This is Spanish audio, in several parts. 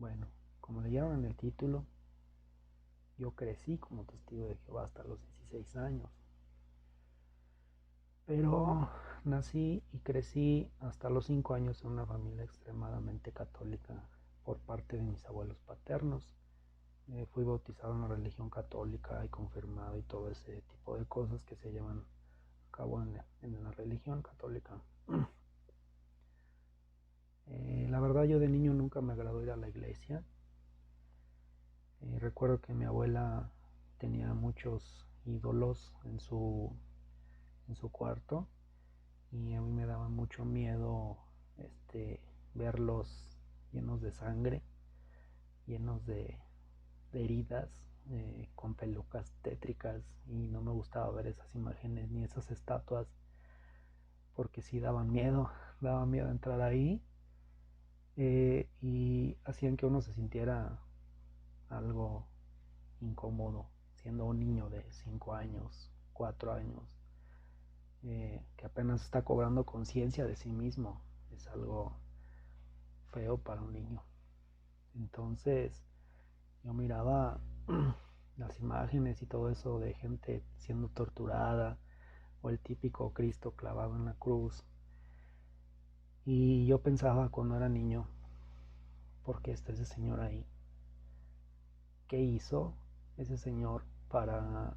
Bueno, como leyeron en el título, yo crecí como testigo de Jehová hasta los 16 años, pero nací y crecí hasta los 5 años en una familia extremadamente católica por parte de mis abuelos paternos. Fui bautizado en la religión católica y confirmado y todo ese tipo de cosas que se llevan a cabo en la religión católica. La verdad, yo de niño nunca me agradó ir a la iglesia. Recuerdo que mi abuela tenía muchos ídolos en su cuarto y a mí me daba mucho miedo verlos llenos de sangre, llenos de heridas, con pelucas tétricas, y no me gustaba ver esas imágenes ni esas estatuas porque sí daba miedo entrar ahí, y hacían que uno se sintiera algo incómodo siendo un niño de 5 años, 4 años, que apenas está cobrando conciencia de sí mismo. Es algo feo para un niño. Entonces yo miraba las imágenes y todo eso de gente siendo torturada o el típico Cristo clavado en la cruz, y yo pensaba cuando era niño, ¿por qué está ese señor ahí? ¿Qué hizo ese señor para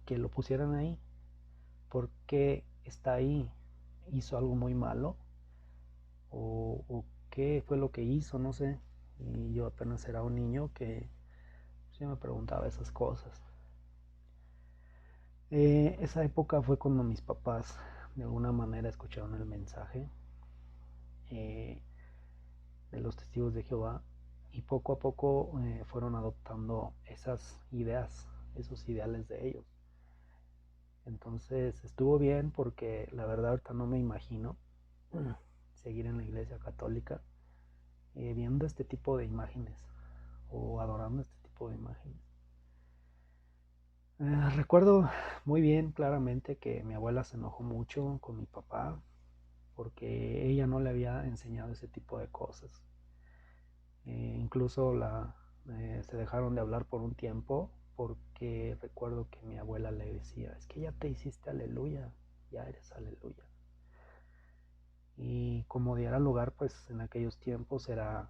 que lo pusieran ahí? ¿Por qué está ahí? ¿Hizo algo muy malo? ¿O qué fue lo que hizo? No sé. Y yo apenas era un niño que pues, yo me preguntaba esas cosas. Esa época fue cuando mis papás de alguna manera escucharon el mensaje, eh, de los testigos de Jehová, y poco a poco fueron adoptando esas ideas, esos ideales de ellos. Entonces estuvo bien porque la verdad ahorita no me imagino seguir en la iglesia católica viendo este tipo de imágenes o adorando este tipo de imágenes. Recuerdo muy bien, claramente, que mi abuela se enojó mucho con mi papá porque ella no le había enseñado ese tipo de cosas. Incluso se dejaron de hablar por un tiempo porque recuerdo que mi abuela le decía, es que ya te hiciste aleluya, ya eres aleluya. Y como diera lugar, pues en aquellos tiempos era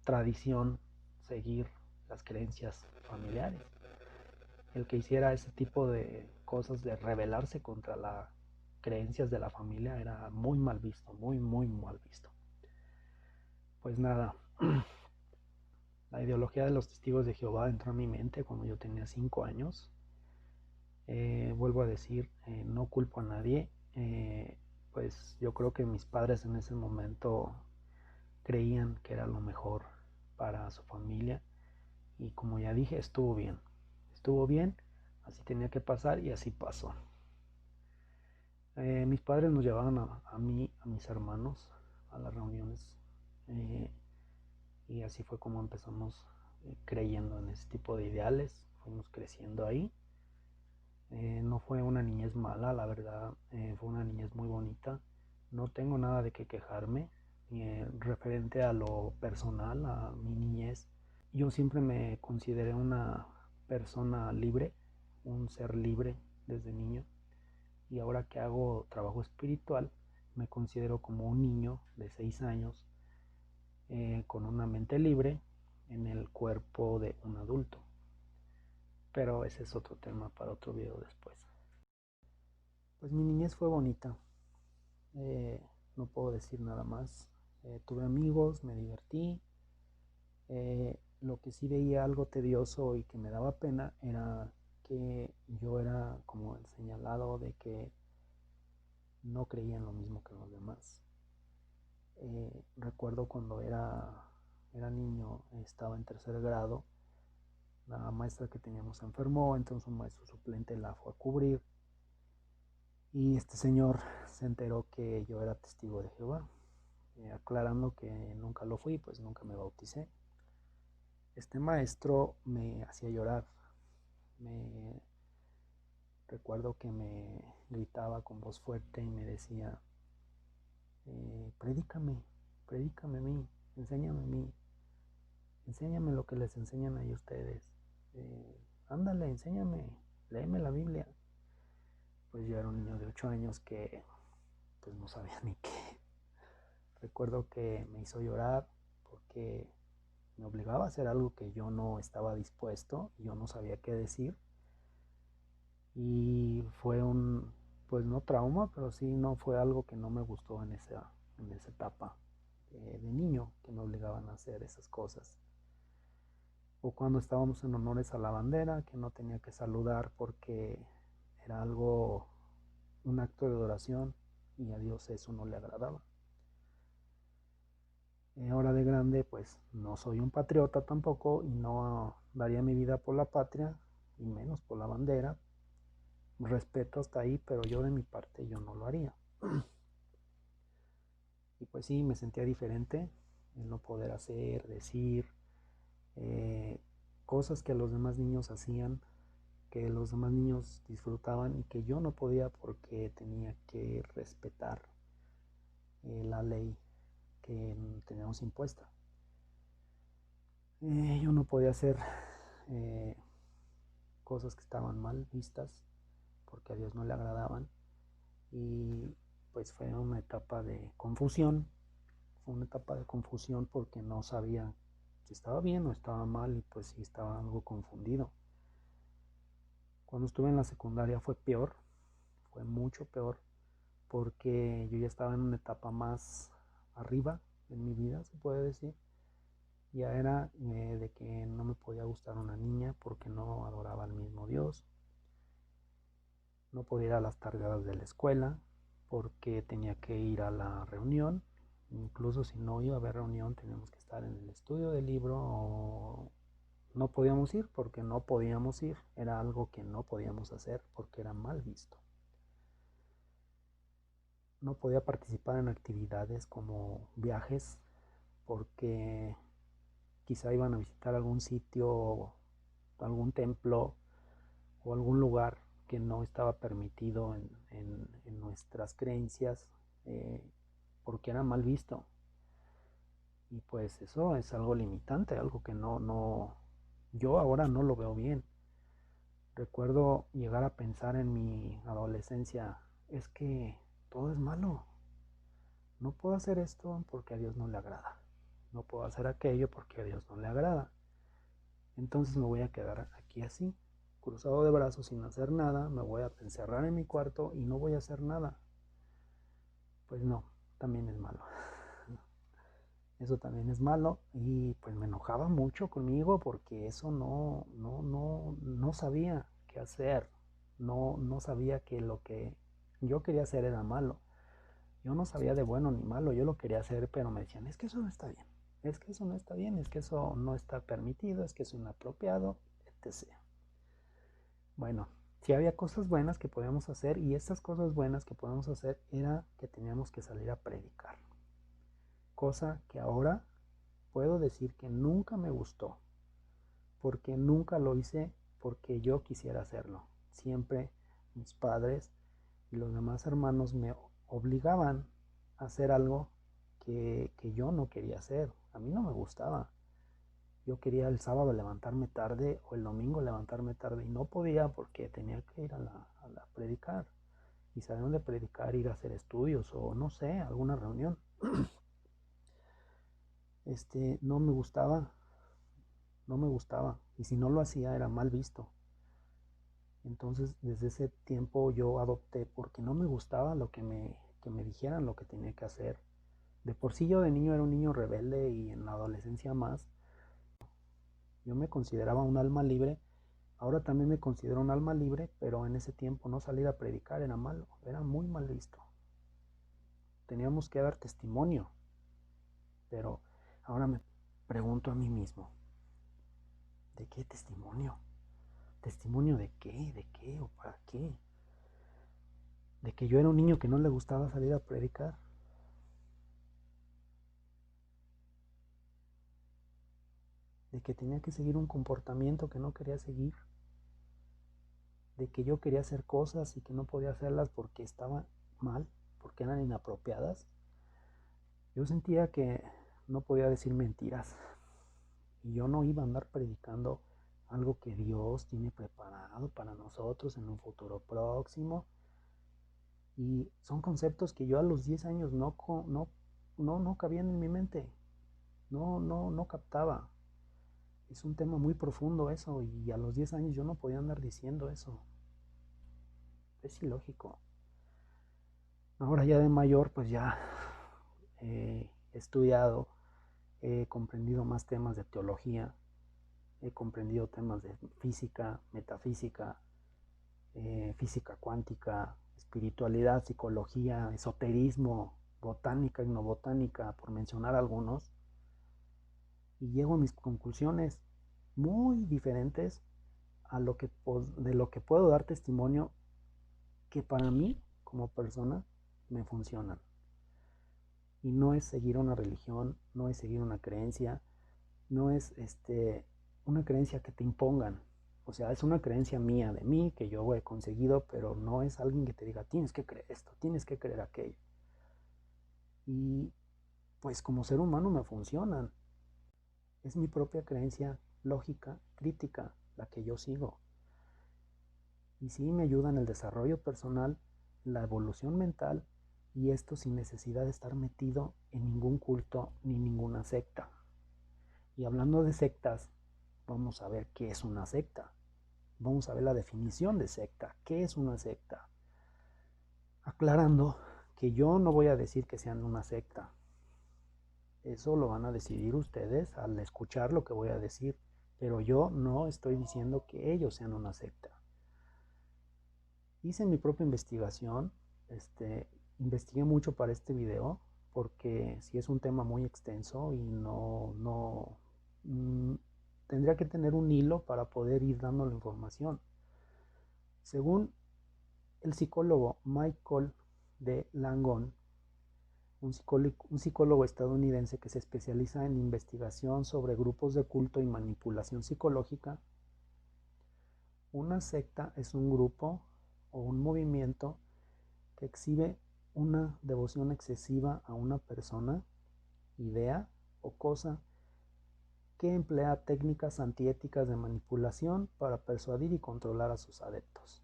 tradición seguir las creencias familiares. El que hiciera ese tipo de cosas, de rebelarse contra las creencias de la familia, era muy mal visto, muy, muy mal visto. Pues nada, la ideología de los testigos de Jehová entró en mi mente cuando yo tenía 5 años. Vuelvo a decir, no culpo a nadie. Pues yo creo que mis padres en ese momento creían que era lo mejor para su familia, y como ya dije, estuvo bien, así tenía que pasar y así pasó. Mis padres nos llevaban a mí, a mis hermanos, a las reuniones, eh, y así fue como empezamos creyendo en ese tipo de ideales, fuimos creciendo ahí. No fue una niñez mala, la verdad, fue una niñez muy bonita. No tengo nada de qué quejarme referente a lo personal, a mi niñez. Yo siempre me consideré una persona libre, un ser libre desde niño, y ahora que hago trabajo espiritual me considero como un niño de 6 años, con una mente libre en el cuerpo de un adulto. Pero ese es otro tema para otro video después. Pues mi niñez fue bonita, eh, no puedo decir nada más. Tuve amigos, me divertí. Lo que sí veía algo tedioso y que me daba pena era que yo era como el señalado de que no creía en lo mismo que los demás. Recuerdo cuando era niño, estaba en tercer grado, la maestra que teníamos se enfermó, entonces un maestro suplente la fue a cubrir, y este señor se enteró que yo era testigo de Jehová, aclarando que nunca lo fui, pues nunca me bauticé. Este maestro me hacía llorar. Me recuerdo que me gritaba con voz fuerte y me decía, predícame, predícame a mí, enséñame a mí. enséñame lo que les enseñan ahí ustedes. Ándale, enséñame, léeme la Biblia. Pues yo era un niño de 8 años que pues no sabía ni qué. Recuerdo que me hizo llorar porque me obligaba a hacer algo que yo no estaba dispuesto, yo no sabía qué decir. Y fue pues no trauma, pero sí no fue algo que no me gustó en esa etapa de niño, que me obligaban a hacer esas cosas. O cuando estábamos en honores a la bandera, que no tenía que saludar porque era un acto de adoración y a Dios eso no le agradaba. Ahora de grande, pues no soy un patriota tampoco y no daría mi vida por la patria y menos por la bandera. Respeto hasta ahí, pero yo de mi parte yo no lo haría. Y pues sí, me sentía diferente, el no poder hacer, decir cosas que los demás niños hacían, que los demás niños disfrutaban y que yo no podía porque tenía que respetar la ley que teníamos impuesta. Yo no podía hacer eh, cosas que estaban mal vistas porque a Dios no le agradaban y pues fue una etapa de confusión. Fue una etapa de confusión porque no sabía si estaba bien o estaba mal y pues sí estaba algo confundido. Cuando estuve en la secundaria fue peor, fue mucho peor porque yo ya estaba en una etapa más arriba en mi vida, se puede decir. Ya era de que no me podía gustar una niña porque no adoraba al mismo Dios. No podía ir a las tardeadas de la escuela porque tenía que ir a la reunión. Incluso si no iba a haber reunión, teníamos que estar en el estudio del libro o no podíamos ir porque no podíamos ir. Era algo que no podíamos hacer porque era mal visto. No podía participar en actividades como viajes porque quizá iban a visitar algún sitio, algún templo o algún lugar que no estaba permitido en nuestras creencias porque era mal visto. Y pues eso es algo limitante, algo que yo ahora no lo veo bien. Recuerdo llegar a pensar en mi adolescencia, es que todo es malo. No puedo hacer esto porque a Dios no le agrada. No puedo hacer aquello porque a Dios no le agrada. Entonces me voy a quedar aquí así, cruzado de brazos sin hacer nada, me voy a encerrar en mi cuarto y no voy a hacer nada. Pues no, también es malo. Eso también es malo y pues me enojaba mucho conmigo porque eso no sabía qué hacer. No sabía que lo que yo quería hacer era malo. Yo no sabía de bueno ni malo, yo lo quería hacer, pero me decían, es que eso no está bien, es que eso no está bien, es que eso no está permitido, es que es inapropiado, etc. Bueno, sí había cosas buenas que podíamos hacer y estas cosas buenas que podíamos hacer era que teníamos que salir a predicar. Cosa que ahora puedo decir que nunca me gustó, porque nunca lo hice porque yo quisiera hacerlo. Siempre mis padres y los demás hermanos me obligaban a hacer algo que yo no quería hacer. A mí no me gustaba. Yo quería el sábado levantarme tarde o el domingo levantarme tarde y no podía porque tenía que ir a predicar. Y salieron de predicar, ir a hacer estudios o no sé, alguna reunión. No me gustaba, no me gustaba. Y si no lo hacía era mal visto. Entonces desde ese tiempo yo adopté porque no me gustaba que me dijeran lo que tenía que hacer. De por sí yo de niño era un niño rebelde y en la adolescencia más. Yo me consideraba un alma libre. Ahora también me considero un alma libre, pero en ese tiempo no salir a predicar era malo, era muy mal visto. Teníamos que dar testimonio, pero ahora me pregunto a mí mismo, ¿de qué testimonio? ¿Testimonio de qué? ¿De qué o para qué? ¿De que yo era un niño que no le gustaba salir a predicar? ¿De que tenía que seguir un comportamiento que no quería seguir? ¿De que yo quería hacer cosas y que no podía hacerlas porque estaban mal, porque eran inapropiadas? Yo sentía que no podía decir mentiras Y yo no iba a andar predicando algo que Dios tiene preparado para nosotros en un futuro próximo. Y son conceptos que yo a los 10 años no cabían en mi mente. No captaba. Es un tema muy profundo eso, y a los 10 años yo no podía andar diciendo eso. Es ilógico. Ahora ya de mayor, pues ya he estudiado, he comprendido más temas de teología, he comprendido temas de física, metafísica, física cuántica, espiritualidad, psicología, esoterismo, botánica, etnobotánica, por mencionar algunos, y llego a mis conclusiones muy diferentes de lo que puedo dar testimonio, que para mí como persona me funcionan. Y no es seguir una religión, no es seguir una creencia, no es una creencia que te impongan. O sea, es una creencia mía, de mí, que yo he conseguido, pero no es alguien que te diga, tienes que creer esto, tienes que creer aquello. Y pues como ser humano me funcionan. Es mi propia creencia lógica, crítica, la que yo sigo. Y sí me ayuda en el desarrollo personal, la evolución mental, y esto sin necesidad de estar metido en ningún culto ni ninguna secta. Y hablando de sectas, vamos a ver qué es una secta. Vamos a ver la definición de secta. ¿Qué es una secta? Aclarando que yo no voy a decir que sean una secta. Eso lo van a decidir ustedes al escuchar lo que voy a decir. Pero yo no estoy diciendo que ellos sean una secta. Hice mi propia investigación. Investigué mucho para este video, porque sí es un tema muy extenso y tendría que tener un hilo para poder ir dando la información. Según el psicólogo Michael D. Langone, un psicólogo estadounidense que se especializa en investigación sobre grupos de culto y manipulación psicológica, una secta es un grupo o un movimiento que exhibe una devoción excesiva a una persona, idea o cosa, que emplea técnicas antiéticas de manipulación para persuadir y controlar a sus adeptos,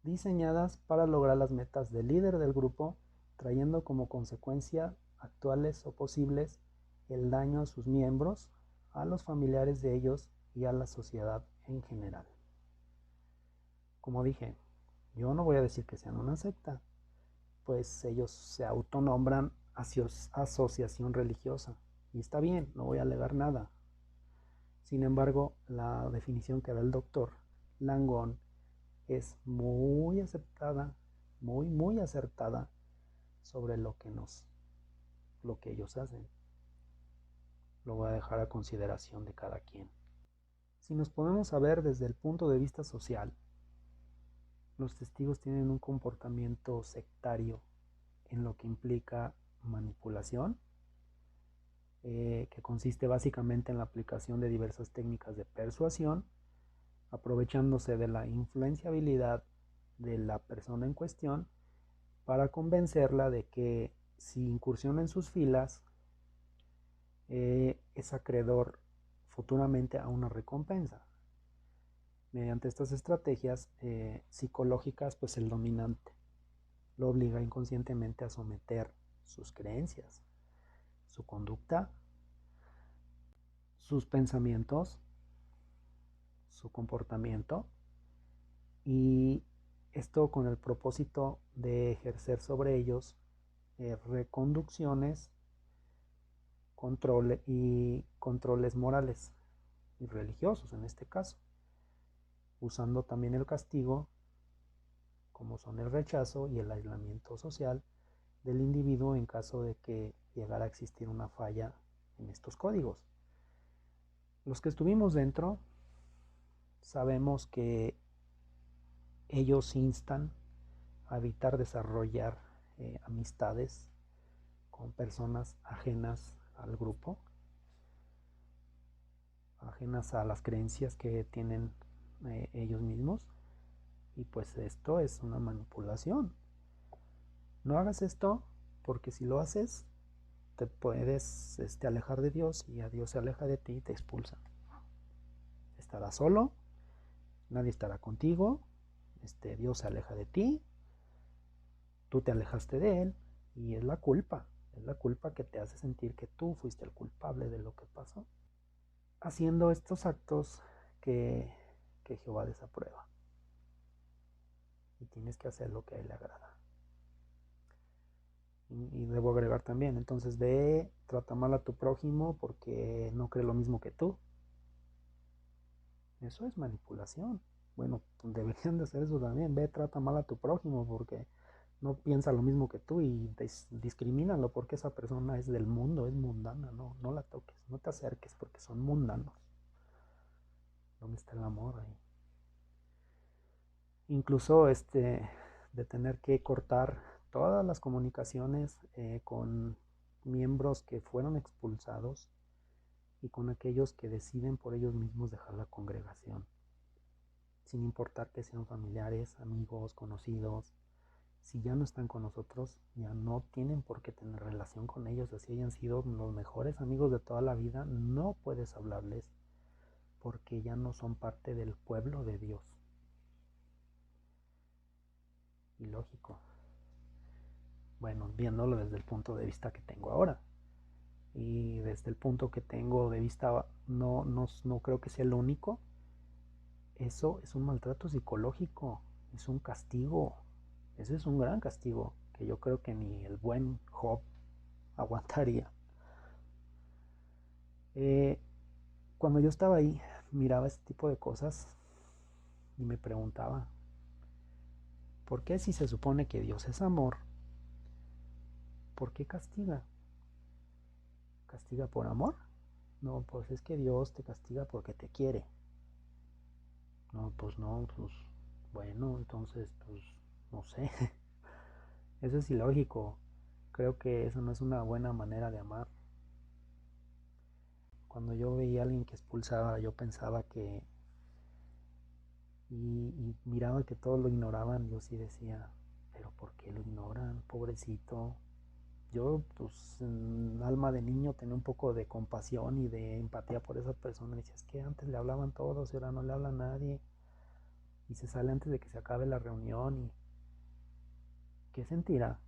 diseñadas para lograr las metas del líder del grupo, trayendo como consecuencia actuales o posibles el daño a sus miembros, a los familiares de ellos y a la sociedad en general. Como dije, yo no voy a decir que sean una secta, pues ellos se autonombran asociación religiosa, y está bien, no voy a alegar nada. Sin embargo, la definición que da el doctor Langone es muy aceptada, muy acertada sobre lo que ellos hacen. Lo voy a dejar a consideración de cada quien. Si nos podemos ver desde el punto de vista social, los testigos tienen un comportamiento sectario en lo que implica manipulación, que consiste básicamente en la aplicación de diversas técnicas de persuasión, aprovechándose de la influenciabilidad de la persona en cuestión para convencerla de que si incursiona en sus filas, es acreedor futuramente a una recompensa. Mediante estas estrategias psicológicas, pues el dominante lo obliga inconscientemente a someter sus creencias, su conducta, sus pensamientos, su comportamiento, y esto con el propósito de ejercer sobre ellos reconducciones, controles morales y religiosos en este caso, usando también el castigo, como son el rechazo y el aislamiento social del individuo en caso de que llegara a existir una falla en estos códigos. Los que estuvimos dentro sabemos que ellos instan a evitar desarrollar amistades con personas ajenas al grupo, ajenas a las creencias que tienen ellos mismos, y pues esto es una manipulación. No hagas esto, porque si lo haces te puedes alejar de Dios y a Dios se aleja de ti y te expulsa. Estarás solo, nadie estará contigo, Dios se aleja de ti, tú te alejaste de Él y es la culpa que te hace sentir que tú fuiste el culpable de lo que pasó, haciendo estos actos que Jehová desaprueba. Y tienes que hacer lo que a Él le agrada. Y debo agregar también, entonces trata mal a tu prójimo porque no cree lo mismo que tú. Eso es manipulación. Bueno, deberían de hacer eso también. Trata mal a tu prójimo porque no piensa lo mismo que tú y discrimínalo porque esa persona es del mundo, es mundana. No la toques, no te acerques porque son mundanos. ¿Dónde está el amor ahí? Incluso de tener que cortar todas las comunicaciones con miembros que fueron expulsados y con aquellos que deciden por ellos mismos dejar la congregación, sin importar que sean familiares, amigos, conocidos. Si ya no están con nosotros, ya no tienen por qué tener relación con ellos, así hayan sido los mejores amigos de toda la vida, no puedes hablarles porque ya no son parte del pueblo de Dios. Ilógico. Bueno, viéndolo desde el punto de vista que tengo ahora. Y desde el punto que tengo de vista, no creo que sea el único. Eso es un maltrato psicológico, es un castigo. Ese es un gran castigo que yo creo que ni el buen Job aguantaría. Cuando yo estaba ahí, miraba este tipo de cosas y me preguntaba, ¿por qué si se supone que Dios es amor? ¿Por qué castiga? ¿Castiga por amor? No, pues es que Dios te castiga porque te quiere. No, pues bueno, entonces, pues no sé. Eso es ilógico. Creo que eso no es una buena manera de amar. Cuando yo veía a alguien que expulsaba, yo pensaba que y miraba que todos lo ignoraban, yo sí decía, pero ¿por qué lo ignoran? Pobrecito. Yo, pues, en alma de niño tenía un poco de compasión y de empatía por esa persona. Decía, es que antes le hablaban todos y ahora no le habla a nadie. Y se sale antes de que se acabe la reunión. ¿Y qué sentirá?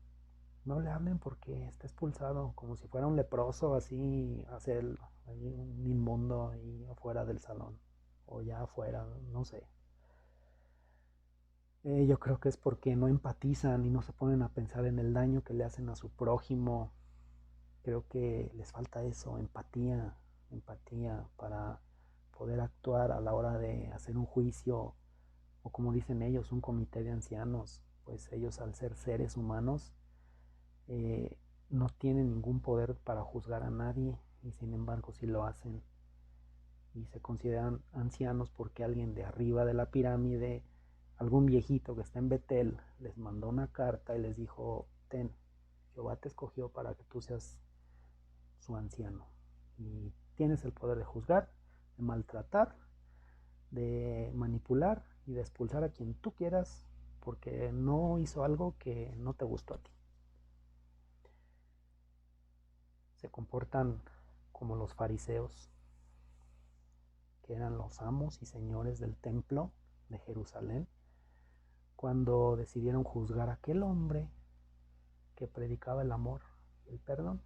No le hablen porque está expulsado, como si fuera un leproso, así, hacer ahí un inmundo ahí afuera del salón. O ya afuera, no sé. Yo creo que es porque no empatizan y no se ponen a pensar en el daño que le hacen a su prójimo. Creo que les falta eso, empatía para poder actuar a la hora de hacer un juicio o como dicen ellos, un comité de ancianos. Pues ellos al ser seres humanos eh, no tienen ningún poder para juzgar a nadie y sin embargo sí lo hacen y se consideran ancianos porque alguien de arriba de la pirámide, algún viejito que está en Betel, les mandó una carta y les dijo, ten, Jehová te escogió para que tú seas su anciano y tienes el poder de juzgar, de maltratar, de manipular y de expulsar a quien tú quieras porque no hizo algo que no te gustó a ti. Se comportan como los fariseos, que eran los amos y señores del templo de Jerusalén, cuando decidieron juzgar a aquel hombre que predicaba el amor y el perdón.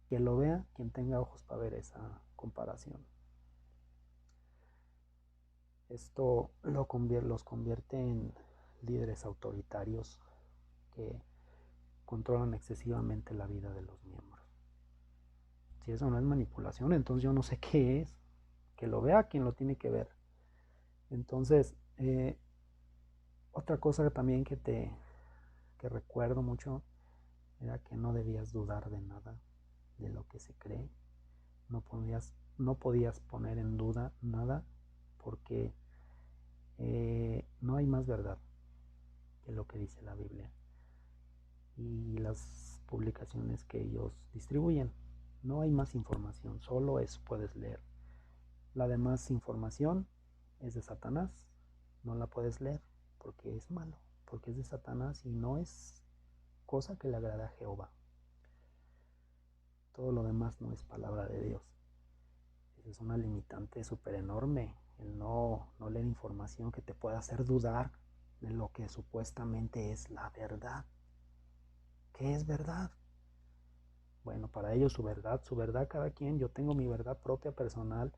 Que lo vea quien tenga ojos para ver esa comparación. Esto los convierte en líderes autoritarios que controlan excesivamente la vida de los miembros. Si eso no es manipulación, entonces yo no sé qué es. Que lo vea quien lo tiene que ver. Entonces, otra cosa también que recuerdo mucho era que no debías dudar de nada de lo que se cree. No podías poner en duda nada porque no hay más verdad que lo que dice la Biblia y las publicaciones que ellos distribuyen. No hay más información, solo eso puedes leer. La demás información es de Satanás, no la puedes leer porque es malo, porque es de Satanás y no es cosa que le agrada a Jehová. todo lo demás no es palabra de Dios. Esa es una limitante súper enorme, el no leer información que te pueda hacer dudar de lo que supuestamente es la verdad. ¿Qué es verdad? Bueno, para ellos su verdad cada quien. Yo tengo mi verdad propia personal,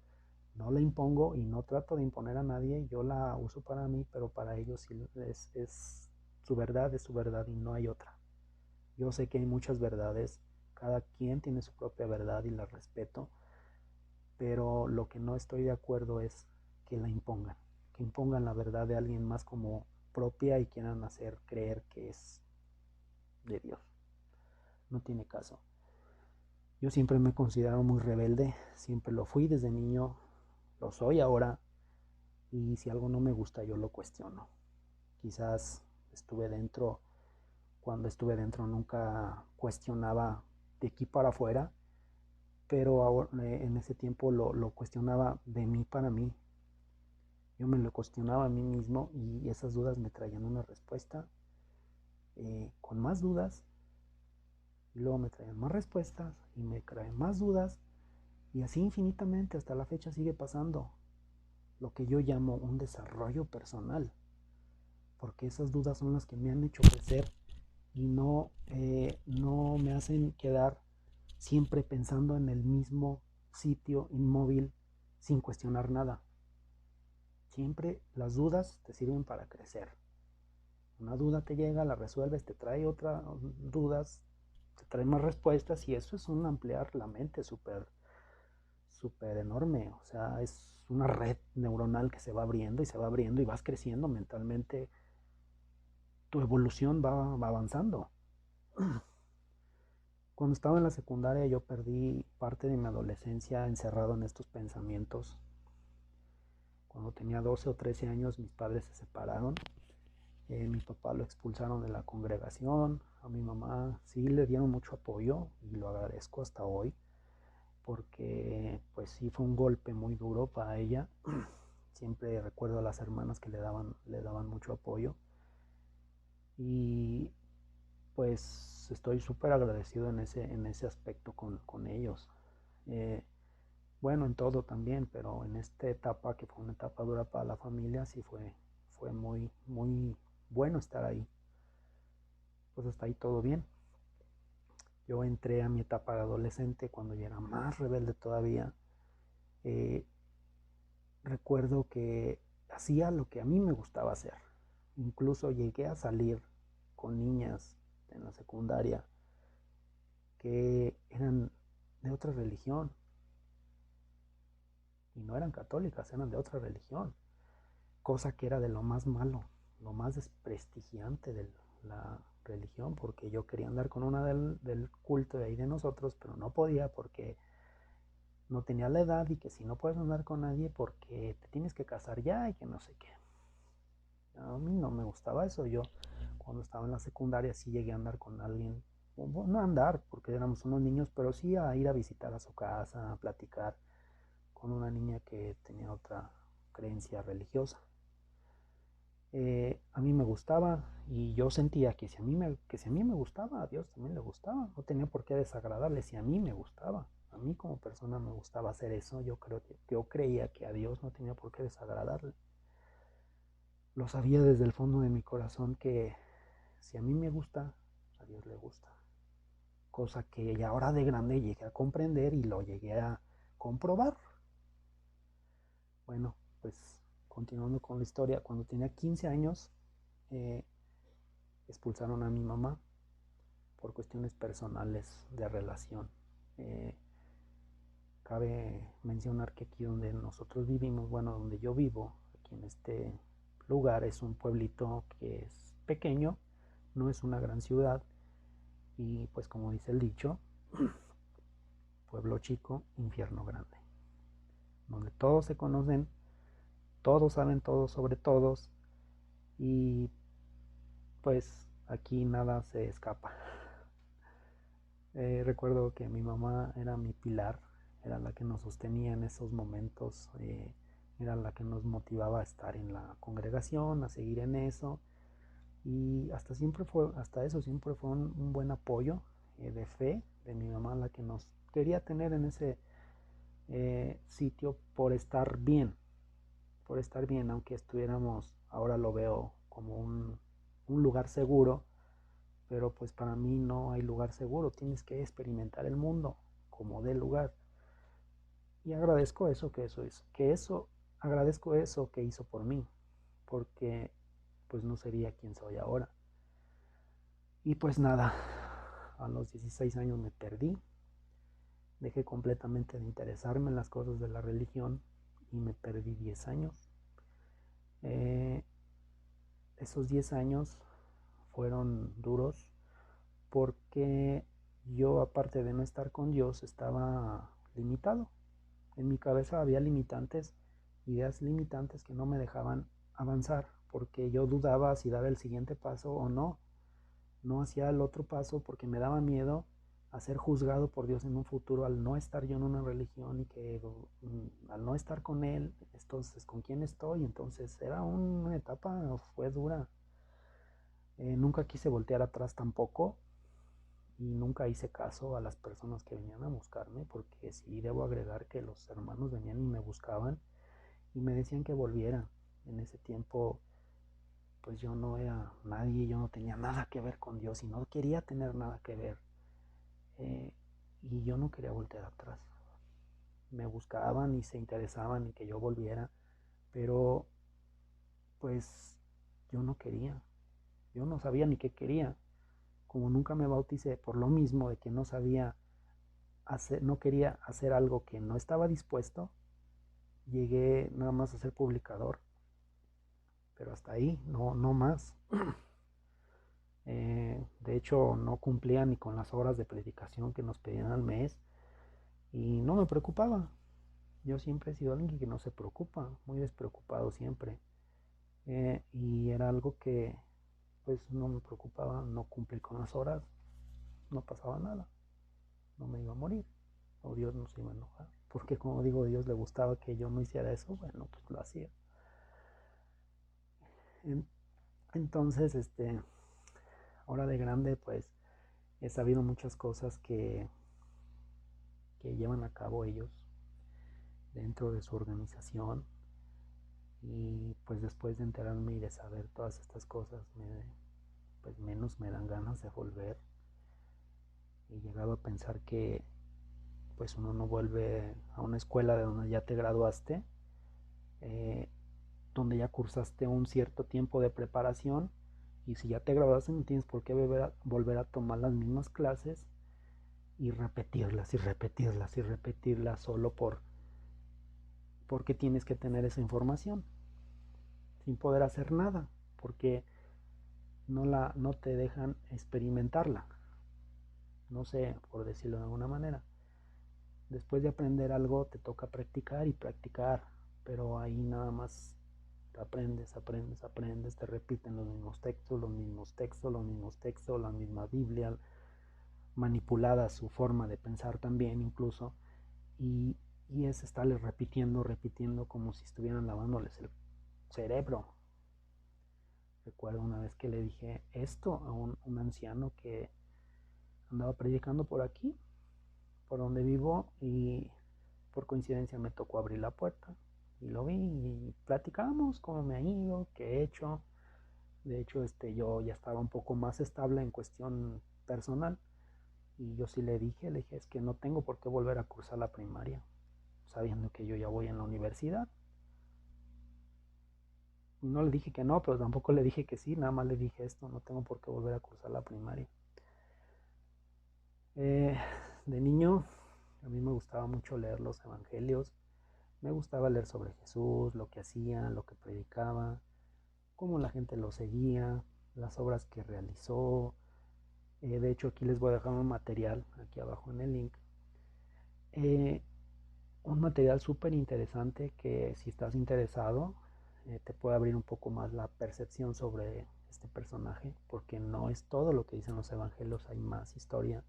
no la impongo y no trato de imponer a nadie, yo la uso para mí, pero para ellos sí es su verdad y no hay otra. Yo sé que hay muchas verdades, cada quien tiene su propia verdad y la respeto, pero lo que no estoy de acuerdo es que que impongan la verdad de alguien más como propia y quieran hacer creer que es de Dios. No tiene caso. Yo siempre me he considerado muy rebelde, siempre lo fui desde niño, lo soy ahora, y si algo no me gusta yo lo cuestiono. Quizás cuando estuve dentro nunca cuestionaba de aquí para afuera, pero ahora, en ese tiempo lo cuestionaba de mí para mí. Yo me lo cuestionaba a mí mismo y esas dudas me traían una respuesta, con más dudas, y luego me traían más respuestas y me traen más dudas, y así infinitamente hasta la fecha sigue pasando lo que yo llamo un desarrollo personal, porque esas dudas son las que me han hecho crecer y no me hacen quedar siempre pensando en el mismo sitio inmóvil sin cuestionar nada. Siempre las dudas te sirven para crecer. Una duda te llega, la resuelves, te trae otras dudas, te trae más respuestas, y eso es un ampliar la mente súper súper enorme. O sea, es una red neuronal que se va abriendo y se va abriendo y vas creciendo mentalmente. Tu evolución va avanzando. Cuando estaba en la secundaria yo perdí parte de mi adolescencia encerrado en estos pensamientos. Cuando tenía 12 o 13 años mis padres se separaron. Mi papá lo expulsaron de la congregación. A mi mamá sí le dieron mucho apoyo y lo agradezco hasta hoy, porque pues sí fue un golpe muy duro para ella. Siempre recuerdo a las hermanas que le daban mucho apoyo, y pues estoy súper agradecido en ese aspecto con ellos. Eh, bueno, en todo también, pero en esta etapa, que fue una etapa dura para la familia, sí fue muy, muy bueno estar ahí. Pues hasta ahí todo bien. Yo entré a mi etapa de adolescente cuando ya era más rebelde todavía. Eh, Recuerdo que hacía lo que a mí me gustaba hacer. Incluso llegué a salir con niñas en la secundaria que eran de otra religión, y no eran católicas, eran de otra religión, cosa que era de lo más malo, lo más desprestigiante de la religión, porque yo quería andar con una del culto de ahí de nosotros, pero no podía porque no tenía la edad, y que si no puedes andar con nadie porque te tienes que casar ya y que no sé qué. A mí no me gustaba eso. Yo cuando estaba en la secundaria sí llegué a andar con alguien, no a andar porque éramos unos niños, pero sí a ir a visitar a su casa, a platicar con una niña que tenía otra creencia religiosa. A mí me gustaba, y yo sentía que si a mí me gustaba, a Dios también le gustaba. No tenía por qué desagradarle si a mí me gustaba. A mí como persona me gustaba hacer eso. Yo creía que a Dios no tenía por qué desagradarle. Lo sabía desde el fondo de mi corazón que si a mí me gusta, a Dios le gusta. Cosa que ya ahora de grande llegué a comprender y lo llegué a comprobar. Bueno, pues continuando con la historia, cuando tenía 15 años, eh, expulsaron a mi mamá por cuestiones personales de relación. Eh, Cabe mencionar que aquí donde nosotros vivimos, bueno, donde yo vivo, aquí en este lugar, es un pueblito que es pequeño, no es una gran ciudad, y pues como dice el dicho, pueblo chico, infierno grande, donde todos se conocen, todos saben todo sobre todos, y pues aquí nada se escapa. Recuerdo que mi mamá era mi pilar, era la que nos sostenía en esos momentos, era la que nos motivaba a estar en la congregación, a seguir en eso, y hasta eso siempre fue un buen apoyo, de fe de mi mamá, la que nos quería tener en ese sitio por estar bien, aunque estuviéramos, ahora lo veo como un lugar seguro, pero pues para mí no hay lugar seguro, tienes que experimentar el mundo como del lugar. Y agradezco eso agradezco eso que hizo por mí, porque pues no sería quien soy ahora. Y pues nada, a los 16 años me perdí, dejé completamente de interesarme en las cosas de la religión y me perdí 10 años. Eh, Esos 10 años fueron duros porque yo, aparte de no estar con Dios, estaba limitado. En mi cabeza había limitantes, ideas limitantes que no me dejaban avanzar, porque yo dudaba si dar el siguiente paso o no. No hacía el otro paso porque me daba miedo a ser juzgado por Dios en un futuro al no estar yo en una religión y que al no estar con Él, entonces ¿con quién estoy? Entonces era una etapa, fue dura. Nunca quise voltear atrás tampoco y nunca hice caso a las personas que venían a buscarme, porque sí debo agregar que los hermanos venían y me buscaban y me decían que volviera. En ese tiempo pues yo no era nadie, yo no tenía nada que ver con Dios y no quería tener nada que ver. Y yo no quería voltear atrás. Me buscaban y se interesaban en que yo volviera, pero pues yo no quería, yo no sabía ni qué quería. Como nunca me bauticé por lo mismo de que no sabía hacer, no quería hacer algo que no estaba dispuesto, llegué nada más a ser publicador, pero hasta ahí, no más. De hecho, no cumplía ni con las horas de predicación que nos pedían al mes y no me preocupaba. Yo siempre he sido alguien que no se preocupa, muy despreocupado siempre. Y era algo que pues no me preocupaba, no cumplir con las horas, no pasaba nada, no me iba a morir, o Dios no se iba a enojar, porque como digo, a Dios le gustaba que yo no hiciera eso, bueno, pues lo hacía. Entonces, ahora de grande, pues he sabido muchas cosas que llevan a cabo ellos dentro de su organización y pues después de enterarme y de saber todas estas cosas, pues menos me dan ganas de volver. He llegado a pensar que pues uno no vuelve a una escuela de donde ya te graduaste, eh, donde ya cursaste un cierto tiempo de preparación y si ya te graduaste no tienes por qué volver a tomar las mismas clases y repetirlas y repetirlas y repetirlas solo porque tienes que tener esa información sin poder hacer nada porque no te dejan experimentarla, no sé, por decirlo de alguna manera. Después de aprender algo te toca practicar y practicar, pero ahí nada más aprendes, aprendes, aprendes, te repiten los mismos textos, los mismos textos, los mismos textos, la misma Biblia, manipulada su forma de pensar también incluso, y, y es estarles repitiendo, repitiendo como si estuvieran lavándoles el cerebro. Recuerdo una vez que le dije esto a un anciano que andaba predicando por aquí, por donde vivo, y por coincidencia me tocó abrir la puerta y lo vi y platicamos cómo me ha ido, qué he hecho. De hecho, yo ya estaba un poco más estable en cuestión personal y yo sí le dije, es que no tengo por qué volver a cursar la primaria, sabiendo que yo ya voy en la universidad. Y no le dije que no, pero tampoco le dije que sí, nada más le dije esto, no tengo por qué volver a cursar la primaria. Eh, de niño, a mí me gustaba mucho leer los evangelios, me gustaba leer sobre Jesús, lo que hacía, lo que predicaba, cómo la gente lo seguía, las obras que realizó. De hecho, aquí les voy a dejar un material, aquí abajo en el link. Eh, un material súper interesante que si estás interesado te puede abrir un poco más la percepción sobre este personaje, porque no es todo lo que dicen los evangelios, hay más historia.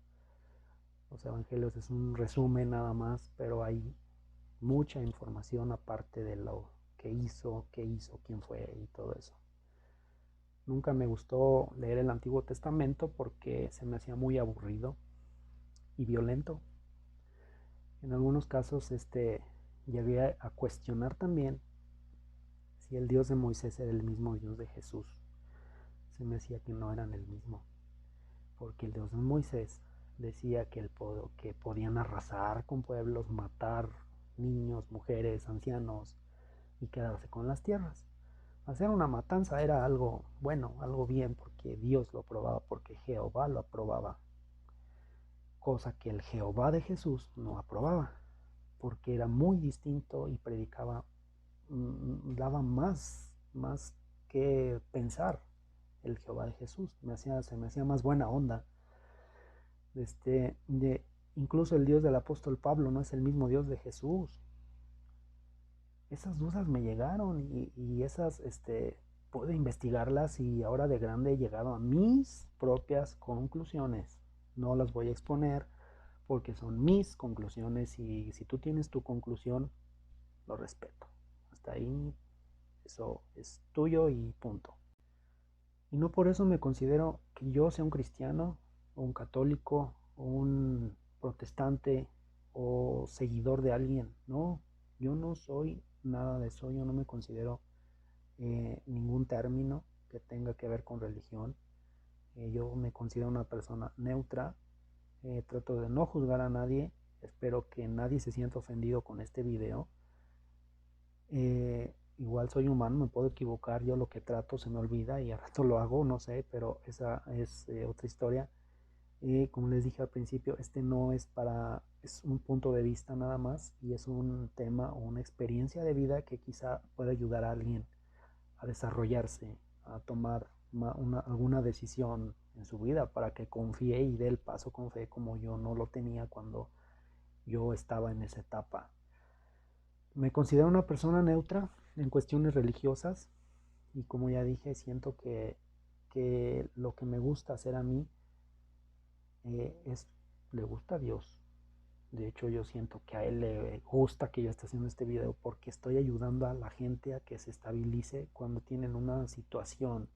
Los evangelios es un resumen nada más, pero hay mucha información aparte de lo qué hizo, quién fue y todo eso. Nunca me gustó leer el Antiguo Testamento porque se me hacía muy aburrido y violento. En algunos casos llegué a cuestionar también si el Dios de Moisés era el mismo Dios de Jesús. Se me decía que no eran el mismo, porque el Dios de Moisés decía que podían arrasar con pueblos, matar niños, mujeres, ancianos y quedarse con las tierras. Hacer una matanza era algo bueno, algo bien, porque Dios lo aprobaba, porque Jehová lo aprobaba, cosa que el Jehová de Jesús no aprobaba, porque era muy distinto y predicaba, daba más que pensar el Jehová de Jesús. Se me hacía más buena onda. Incluso el Dios del apóstol Pablo no es el mismo Dios de Jesús. Esas dudas me llegaron y esas pude investigarlas, y ahora de grande he llegado a mis propias conclusiones. No las voy a exponer porque son mis conclusiones, y si tú tienes tu conclusión, lo respeto. Hasta ahí, eso es tuyo y punto. Y no por eso me considero que yo sea un cristiano o un católico o un protestante o seguidor de alguien. No, yo no soy nada de eso. Yo no me considero ningún término que tenga que ver con religión. Yo me considero una persona neutra. Trato de no juzgar a nadie. Espero que nadie se sienta ofendido con este video. Igual soy humano, me puedo equivocar, yo lo que trato se me olvida y al rato lo hago, no sé, pero esa es otra historia. Como les dije al principio, no es es un punto de vista nada más, y es un tema o una experiencia de vida que quizá pueda ayudar a alguien a desarrollarse, a tomar alguna decisión en su vida para que confíe y dé el paso con fe, como yo no lo tenía cuando yo estaba en esa etapa. Me considero una persona neutra en cuestiones religiosas, y como ya dije, siento que lo que me gusta hacer a mí le gusta a Dios. De hecho, yo siento que a Él le gusta que yo esté haciendo este video, porque estoy ayudando a la gente a que se estabilice cuando tienen una situación,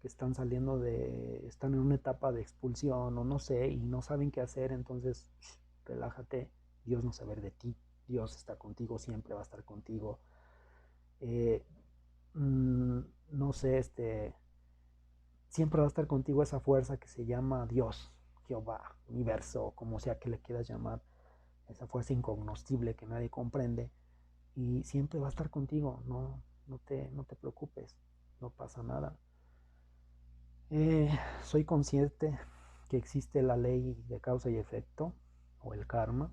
que están en una etapa de expulsión o no sé, y no saben qué hacer. Entonces, relájate, Dios no sabe de ti, Dios está contigo, siempre va a estar contigo. Eh, no sé, siempre va a estar contigo esa fuerza que se llama Dios, Jehová, universo, como sea que le quieras llamar, esa fuerza incognoscible que nadie comprende, y siempre va a estar contigo. No te preocupes, no pasa nada. Soy consciente que existe la ley de causa y efecto, o el karma.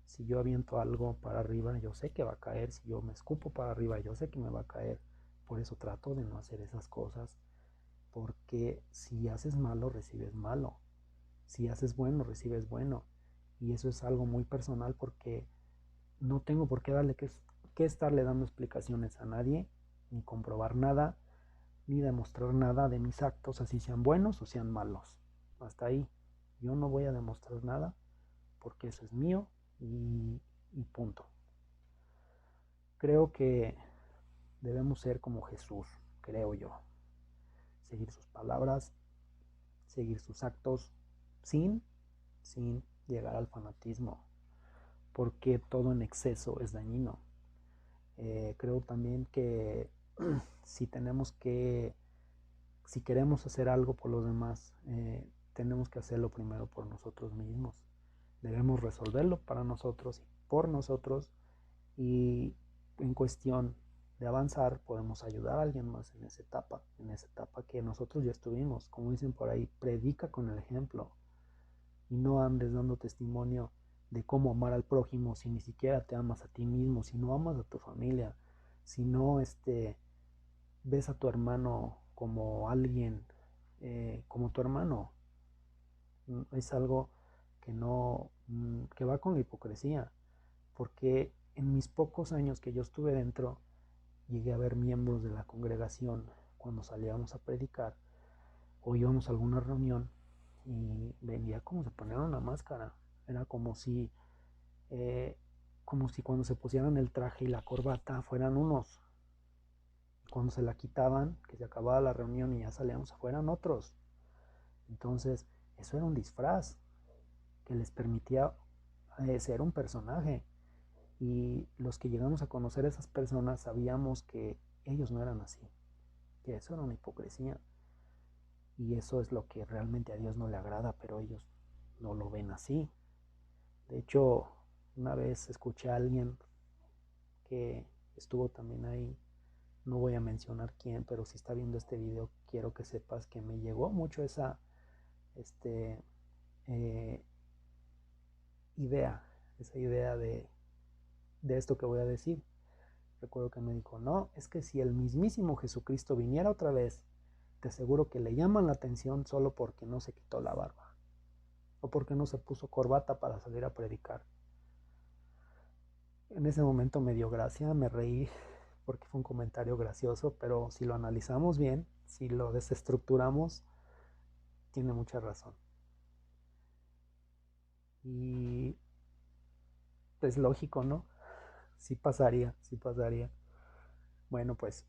Si yo aviento algo para arriba, yo sé que va a caer. Si yo me escupo para arriba, yo sé que me va a caer. Por eso trato de no hacer esas cosas, porque si haces malo, recibes malo. Si haces bueno, recibes bueno. Y eso es algo muy personal, porque no tengo por qué que estarle dando explicaciones a nadie, ni comprobar nada, ni demostrar nada de mis actos, así sean buenos o sean malos. Hasta ahí. Yo no voy a demostrar nada, porque eso es mío, y punto. Creo que debemos ser como Jesús, creo yo. Seguir sus palabras, seguir sus actos, sin llegar al fanatismo, porque todo en exceso es dañino. Creo también que si si queremos hacer algo por los demás, tenemos que hacerlo primero por nosotros mismos. Debemos resolverlo para nosotros y por nosotros, y en cuestión de avanzar podemos ayudar a alguien más en esa etapa que nosotros ya estuvimos. Como dicen por ahí, predica con el ejemplo, y no andes dando testimonio de cómo amar al prójimo si ni siquiera te amas a ti mismo, si no amas a tu familia, si no ves a tu hermano como alguien, como tu hermano. Es algo que no, que va con la hipocresía, porque en mis pocos años que yo estuve dentro, llegué a ver miembros de la congregación cuando salíamos a predicar o íbamos a alguna reunión, y veía como se ponían una máscara. Era eh, como si cuando se pusieran el traje y la corbata fueran unos, cuando se la quitaban, que se acababa la reunión y ya salíamos afuera, otros. Entonces, eso era un disfraz que les permitía ser un personaje. Y los que llegamos a conocer a esas personas sabíamos que ellos no eran así, que eso era una hipocresía. Y eso es lo que realmente a Dios no le agrada, pero ellos no lo ven así. De hecho, una vez escuché a alguien que estuvo también ahí, no voy a mencionar quién, pero si está viendo este video, quiero que sepas que me llegó mucho esa este, eh, idea, esa idea de esto que voy a decir. Recuerdo que me dijo, no, es que si el mismísimo Jesucristo viniera otra vez, te aseguro que le llaman la atención solo porque no se quitó la barba o porque no se puso corbata para salir a predicar. En ese momento me dio gracia, me reí porque fue un comentario gracioso, pero si lo analizamos bien, si lo desestructuramos, tiene mucha razón. Y es lógico, ¿no? Sí pasaría, sí pasaría. Bueno, pues,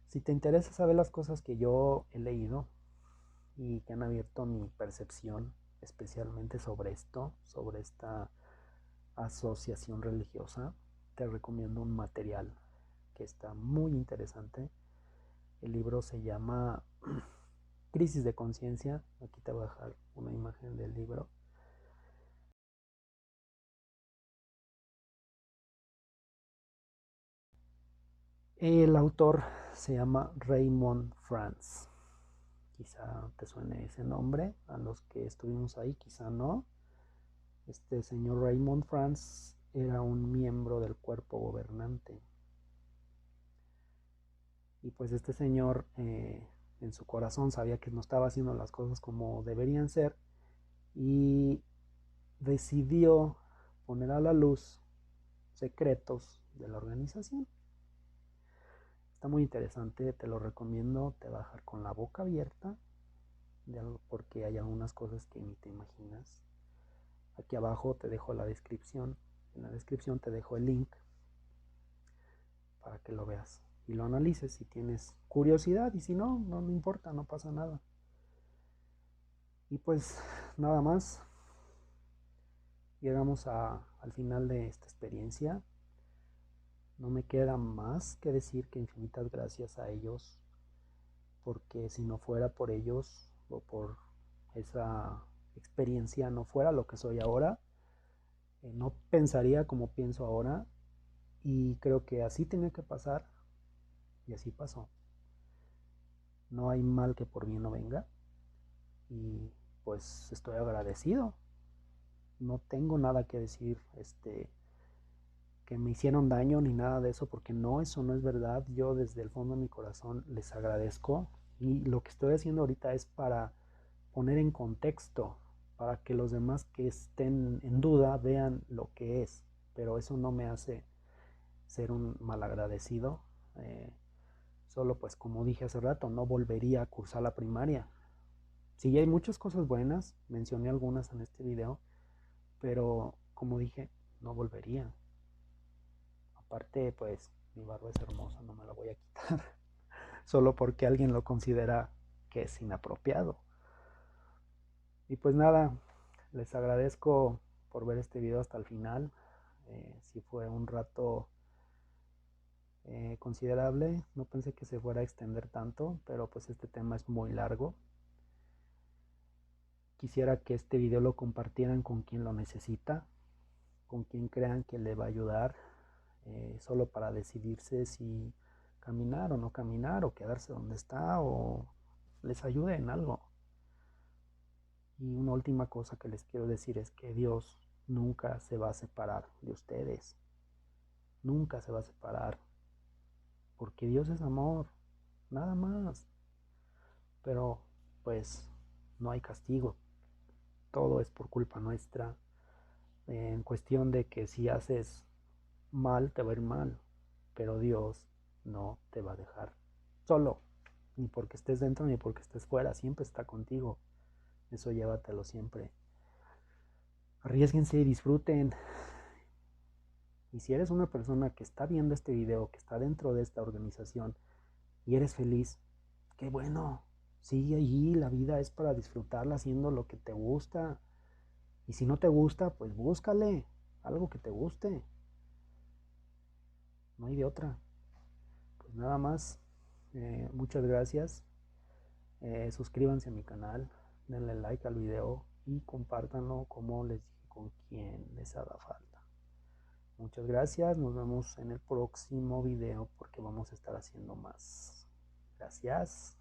si te interesa saber las cosas que yo he leído y que han abierto mi percepción, especialmente sobre esto, sobre esta asociación religiosa, te recomiendo un material que está muy interesante. El libro se llama Crisis de Conciencia. Aquí te voy a dejar una imagen del libro. El autor se llama Raymond Franz. Quizá te suene ese nombre, a los que estuvimos ahí, quizá no. Este señor Raymond Franz era un miembro del cuerpo gobernante. Y pues este señor en su corazón sabía que no estaba haciendo las cosas como deberían ser y decidió poner a la luz secretos de la organización. Está muy interesante, te lo recomiendo, te va a dejar con la boca abierta porque hay algunas cosas que ni te imaginas. Aquí abajo te dejo la descripción, en la descripción te dejo el link para que lo veas y lo analices si tienes curiosidad, y si no, no me importa, no pasa nada. Y pues nada más, llegamos al final de esta experiencia. No me queda más que decir que infinitas gracias a ellos, porque si no fuera por ellos o por esa experiencia, no fuera lo que soy ahora, no pensaría como pienso ahora, y creo que así tenía que pasar y así pasó. No hay mal que por bien no venga, y pues estoy agradecido. No tengo nada que decir que me hicieron daño ni nada de eso, porque no, eso no es verdad. Yo desde el fondo de mi corazón les agradezco, y lo que estoy haciendo ahorita es para poner en contexto, para que los demás que estén en duda vean lo que es, pero eso no me hace ser un malagradecido. Solo pues como dije hace rato, no volvería a cursar la primaria. Sí, hay muchas cosas buenas, mencioné algunas en este video, pero como dije, no volvería. Aparte, pues mi barba es hermosa, no me la voy a quitar solo porque alguien lo considera que es inapropiado. Y pues nada, les agradezco por ver este video hasta el final. Sí fue un rato considerable, no pensé que se fuera a extender tanto, pero pues este tema es muy largo. Quisiera que este video lo compartieran con quien lo necesita, con quien crean que le va a ayudar, solo para decidirse si caminar o no caminar, o quedarse donde está, o les ayude en algo. Y una última cosa que les quiero decir es que Dios nunca se va a separar de ustedes. Nunca se va a separar. Porque Dios es amor. Nada más. Pero pues no hay castigo. Todo es por culpa nuestra. En cuestión de que si haces mal, te va a ir mal. Pero Dios no te va a dejar solo. Ni porque estés dentro ni porque estés fuera. Siempre está contigo. Eso llévatelo siempre. Arriésguense y disfruten. Y si eres una persona que está viendo este video, que está dentro de esta organización y eres feliz, qué bueno. Sigue allí, la vida es para disfrutarla haciendo lo que te gusta. Y si no te gusta, pues búscale algo que te guste. No hay de otra. Pues nada más. Muchas gracias. Suscríbanse a mi canal, denle like al video y compártanlo como les dije con quien les haga falta. Muchas gracias, nos vemos en el próximo video porque vamos a estar haciendo más. Gracias.